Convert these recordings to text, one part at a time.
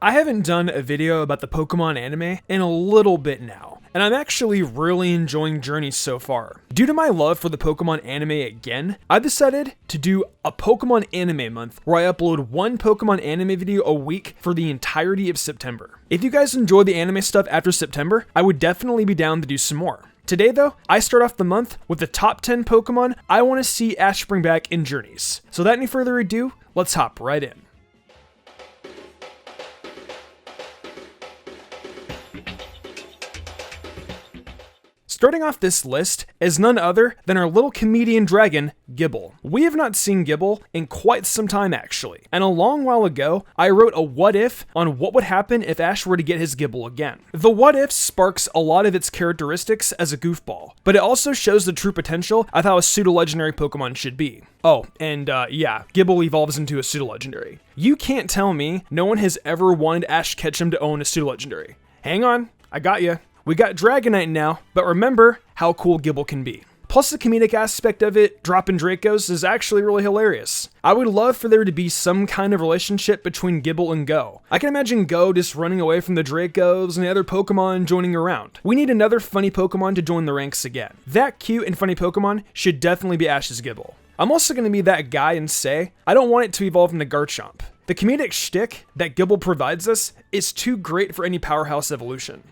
I haven't done a video about the Pokemon anime in a little bit now, and I'm actually really enjoying Journey so far. Due to my love for the Pokemon anime again, I decided to do a Pokemon anime month where I upload one Pokemon anime video a week for the entirety of September. If you guys enjoy the anime stuff after September, I would definitely be down to do some more. Today though, I start off the month with the top 10 Pokemon I want to see Ash bring back in Journeys. So without any further ado, let's hop right in. Starting off this list is none other than our little comedian dragon, Gibble. We have not seen Gibble in quite some time actually, and a long while ago, I wrote a what if on what would happen if Ash were to get his Gibble again. The what if sparks a lot of its characteristics as a goofball, but it also shows the true potential of how a pseudo-legendary Pokemon should be. Oh, and yeah, Gibble evolves into a pseudo-legendary. You can't tell me no one has ever wanted Ash Ketchum to own a pseudo-legendary. Hang on, I got ya. We got Dragonite now, but remember how cool Gibble can be. Plus the comedic aspect of it, dropping Dracos, is actually really hilarious. I would love for there to be some kind of relationship between Gibble and Go. I can imagine Go just running away from the Dracos and the other Pokemon joining around. We need another funny Pokemon to join the ranks again. That cute and funny Pokemon should definitely be Ash's Gibble. I'm also going to be that guy and say, I don't want it to evolve into Garchomp. The comedic shtick that Gibble provides us is too great for any powerhouse evolution.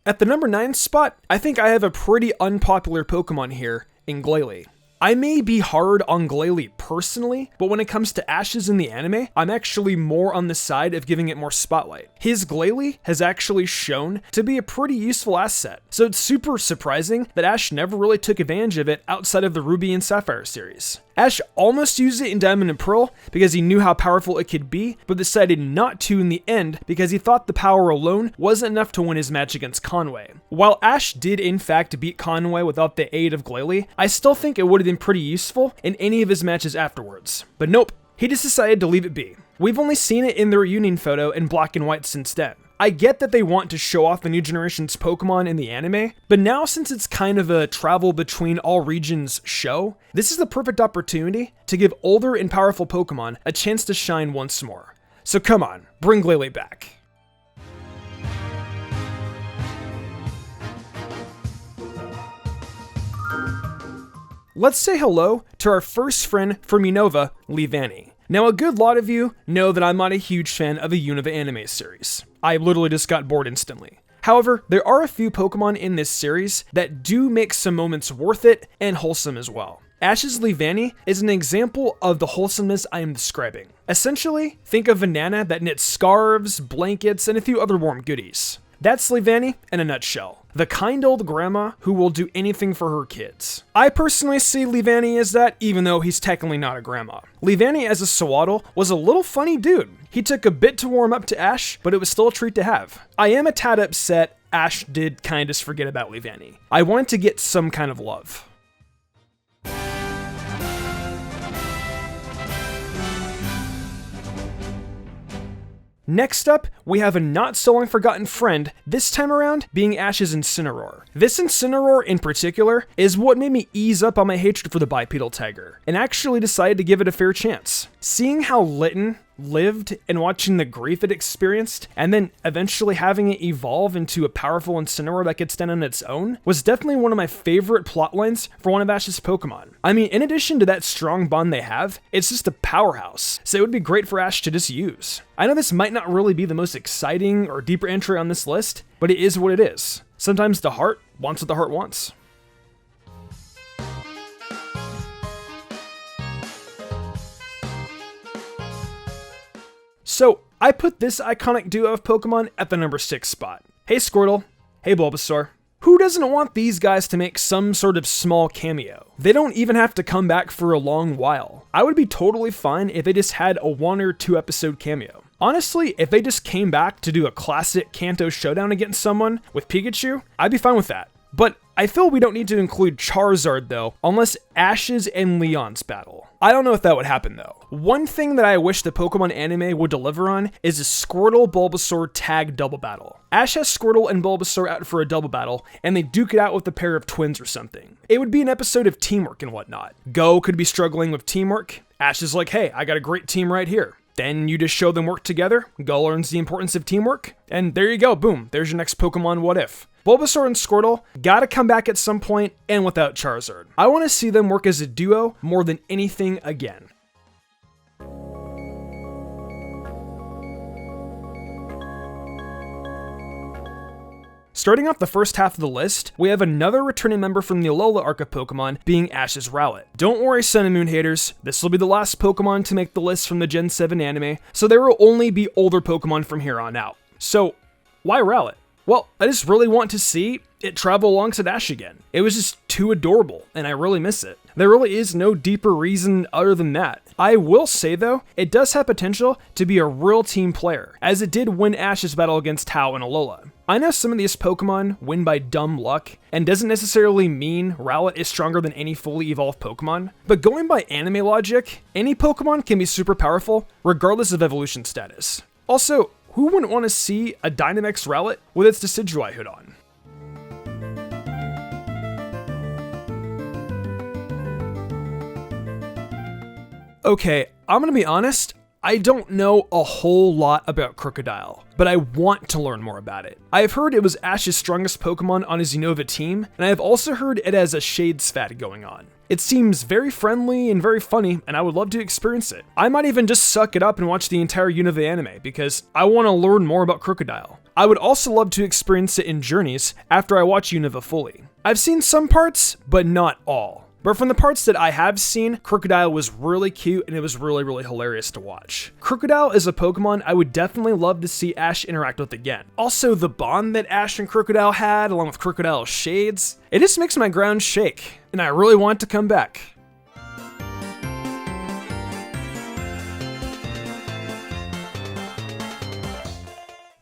At the number 9 spot, I think I have a pretty unpopular Pokemon here in Glaily. I may be hard on Glaily personally, but when it comes to Ash's in the anime, I'm actually more on the side of giving it more spotlight. His Glaily has actually shown to be a pretty useful asset, so it's super surprising that Ash never really took advantage of it outside of the Ruby and Sapphire series. Ash almost used it in Diamond and Pearl because he knew how powerful it could be, but decided not to in the end because he thought the power alone wasn't enough to win his match against Conway. While Ash did in fact beat Conway without the aid of Glaily, I still think it would have been pretty useful in any of his matches afterwards. But nope, he just decided to leave it be. We've only seen it in the reunion photo in black and white since then. I get that they want to show off the new generation's Pokemon in the anime, but now since it's kind of a travel between all regions show, this is the perfect opportunity to give older and powerful Pokemon a chance to shine once more. So come on, bring Glaily back. Let's say hello to our first friend from Unova, Levanny. Now, a good lot of you know that I'm not a huge fan of the Unova anime series. I literally just got bored instantly. However, there are a few Pokemon in this series that do make some moments worth it and wholesome as well. Ash's Levanny is an example of the wholesomeness I am describing. Essentially, think of a Nana that knits scarves, blankets, and a few other warm goodies. That's Levanny in a nutshell. The kind old grandma who will do anything for her kids. I personally see Levanny as that, even though he's technically not a grandma. Levanny as a Sewaddle was a little funny dude. He took a bit to warm up to Ash, but it was still a treat to have. I am a tad upset Ash did kind of forget about Levanny. I wanted to get some kind of love. Next up, we have a not so long forgotten friend, this time around being Ash's Incineroar. This Incineroar in particular is what made me ease up on my hatred for the bipedal tiger, and actually decided to give it a fair chance. Seeing how Litten lived and watching the grief it experienced, and then eventually having it evolve into a powerful Incineroar that could stand on its own, was definitely one of my favorite plotlines for one of Ash's Pokemon. I mean, in addition to that strong bond they have, it's just a powerhouse, so it would be great for Ash to just use. I know this might not really be the most exciting or deeper entry on this list, but it is what it is. Sometimes the heart wants what the heart wants. So, I put this iconic duo of Pokemon at the number 6 spot. Hey Squirtle, hey Bulbasaur. Who doesn't want these guys to make some sort of small cameo? They don't even have to come back for a long while. I would be totally fine if they just had a 1 or 2 episode cameo. Honestly, if they just came back to do a classic Kanto showdown against someone with Pikachu, I'd be fine with that. But I feel we don't need to include Charizard though, unless Ash's and Leon's battle. I don't know if that would happen though. One thing that I wish the Pokemon anime would deliver on is a Squirtle Bulbasaur tag double battle. Ash has Squirtle and Bulbasaur out for a double battle, and they duke it out with a pair of twins or something. It would be an episode of teamwork and whatnot. Go could be struggling with teamwork. Ash is like, hey, I got a great team right here. Then you just show them work together, Go learns the importance of teamwork, and there you go, boom, there's your next Pokemon What If. Bulbasaur and Squirtle gotta come back at some point, and without Charizard. I want to see them work as a duo more than anything again. Starting off the first half of the list, we have another returning member from the Alola arc of Pokemon being Ash's Rowlet. Don't worry, Sun and Moon haters, this will be the last Pokemon to make the list from the Gen 7 anime, so there will only be older Pokemon from here on out. So, why Rowlet? Well, I just really want to see it travel alongside Ash again. It was just too adorable, and I really miss it. There really is no deeper reason other than that. I will say though, it does have potential to be a real team player, as it did win Ash's battle against Hau and Alola. I know some of these Pokemon win by dumb luck, and doesn't necessarily mean Rowlet is stronger than any fully evolved Pokemon, but going by anime logic, any Pokemon can be super powerful, regardless of evolution status. Also, who wouldn't want to see a Dynamax Rowlet with its Decidueye hood on? Okay, I'm gonna be honest, I don't know a whole lot about Crocodile, but I want to learn more about it. I have heard it was Ash's strongest Pokemon on his Unova team, and I have also heard it has a Shades fad going on. It seems very friendly and very funny, and I would love to experience it. I might even just suck it up and watch the entire Unova anime, because I want to learn more about Crocodile. I would also love to experience it in Journeys after I watch Unova fully. I've seen some parts, but not all. But from the parts that I have seen, Crocodile was really cute and it was really hilarious to watch. Crocodile is a Pokemon I would definitely love to see Ash interact with again. Also, the bond that Ash and Crocodile had, along with Crocodile's shades, it just makes my ground shake, and I really want to come back.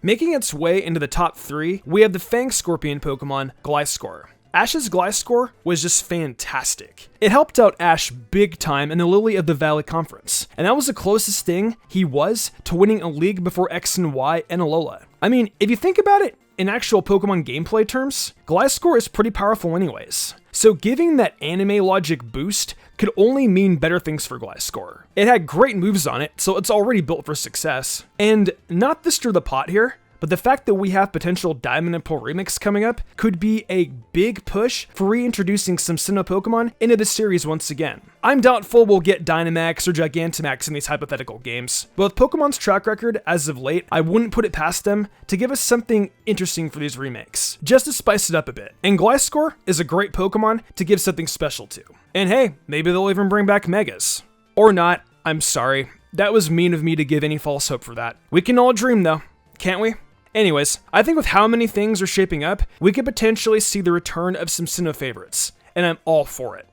Making its way into the top 3, we have the Fang Scorpion Pokemon, Gliscor. Ash's Gliscor was just fantastic. It helped out Ash big time in the Lily of the Valley Conference, and that was the closest thing he was to winning a league before X and Y and Alola. I mean, if you think about it, in actual Pokemon gameplay terms, Gliscor is pretty powerful anyways. So giving that anime logic boost could only mean better things for Gliscor. It had great moves on it, so it's already built for success. And not to stir the pot here, but the fact that we have potential Diamond and Pearl Remix coming up could be a big push for reintroducing some Sinnoh Pokemon into the series once again. I'm doubtful we'll get Dynamax or Gigantamax in these hypothetical games, but with Pokemon's track record as of late, I wouldn't put it past them to give us something interesting for these remakes, just to spice it up a bit. And Gliscor is a great Pokemon to give something special to. And hey, maybe they'll even bring back Megas. Or not, I'm sorry. That was mean of me to give any false hope for that. We can all dream though, can't we? Anyways, I think with how many things are shaping up, we could potentially see the return of some Sinnoh favorites, and I'm all for it.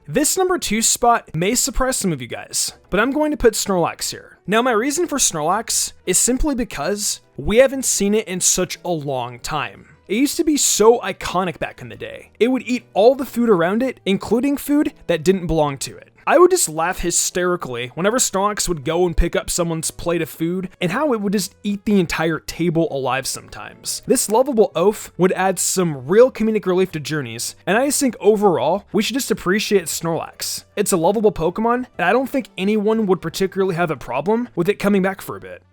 This number 2 spot may surprise some of you guys, but I'm going to put Snorlax here. Now my reason for Snorlax is simply because we haven't seen it in such a long time. It used to be so iconic back in the day. It would eat all the food around it, including food that didn't belong to it. I would just laugh hysterically whenever Snorlax would go and pick up someone's plate of food, and how it would just eat the entire table alive sometimes. This lovable oaf would add some real comedic relief to Journeys, and I just think overall, we should just appreciate Snorlax. It's a lovable Pokemon, and I don't think anyone would particularly have a problem with it coming back for a bit.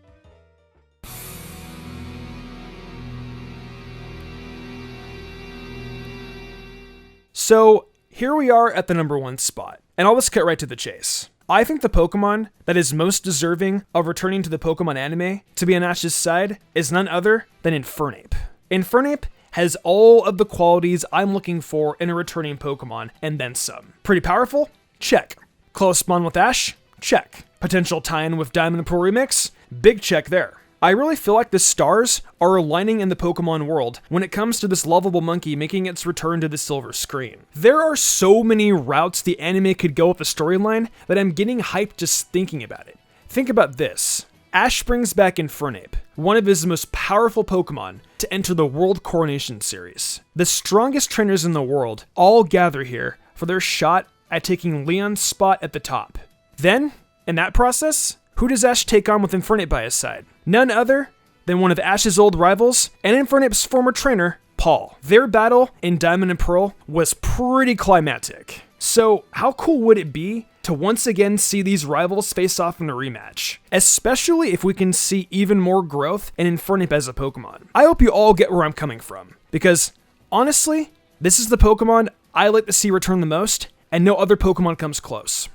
So here we are at the number 1 spot, and I'll just cut right to the chase. I think the Pokemon that is most deserving of returning to the Pokemon anime to be on Ash's side is none other than Infernape. Infernape has all of the qualities I'm looking for in a returning Pokemon, and then some. Pretty powerful? Check. Close bond with Ash? Check. Potential tie-in with Diamond and Pearl Remix? Big check there. I really feel like the stars are aligning in the Pokemon world when it comes to this lovable monkey making its return to the silver screen. There are so many routes the anime could go with the storyline that I'm getting hyped just thinking about it. Think about this. Ash brings back Infernape, one of his most powerful Pokemon, to enter the World Coronation Series. The strongest trainers in the world all gather here for their shot at taking Leon's spot at the top. Then, in that process, who does Ash take on with Infernape by his side? None other than one of Ash's old rivals and Infernape's former trainer, Paul. Their battle in Diamond and Pearl was pretty climactic. So how cool would it be to once again see these rivals face off in a rematch? Especially if we can see even more growth in Infernape as a Pokemon. I hope you all get where I'm coming from, because honestly, this is the Pokemon I like to see return the most, and no other Pokemon comes close.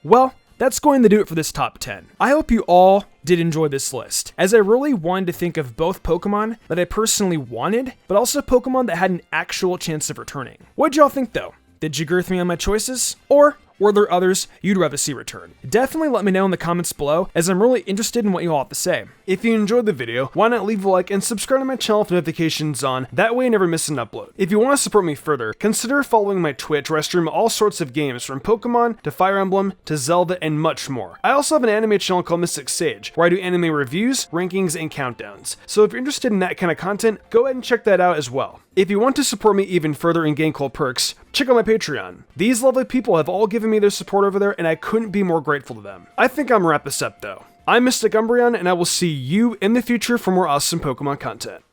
Well, that's going to do it for this top 10. I hope you all did enjoy this list, as I really wanted to think of both Pokemon that I personally wanted, but also Pokemon that had an actual chance of returning. What'd y'all think though? Did you agree with me on my choices? Or were there others you'd rather see return? Definitely let me know in the comments below, as I'm really interested in what you all have to say. If you enjoyed the video, why not leave a like and subscribe to my channel with notifications on, that way you never miss an upload. If you want to support me further, consider following my Twitch, where I stream all sorts of games from Pokemon to Fire Emblem to Zelda and much more. I also have an anime channel called MysticSage, where I do anime reviews, rankings, and countdowns. So if you're interested in that kind of content, go ahead and check that out as well. If you want to support me even further and gain cool perks, check out my Patreon. These lovely people have all given me their support over there, and I couldn't be more grateful to them. I think I'm gonna wrap this up though. I'm Mystic Umbreon, and I will see you in the future for more awesome Pokemon content.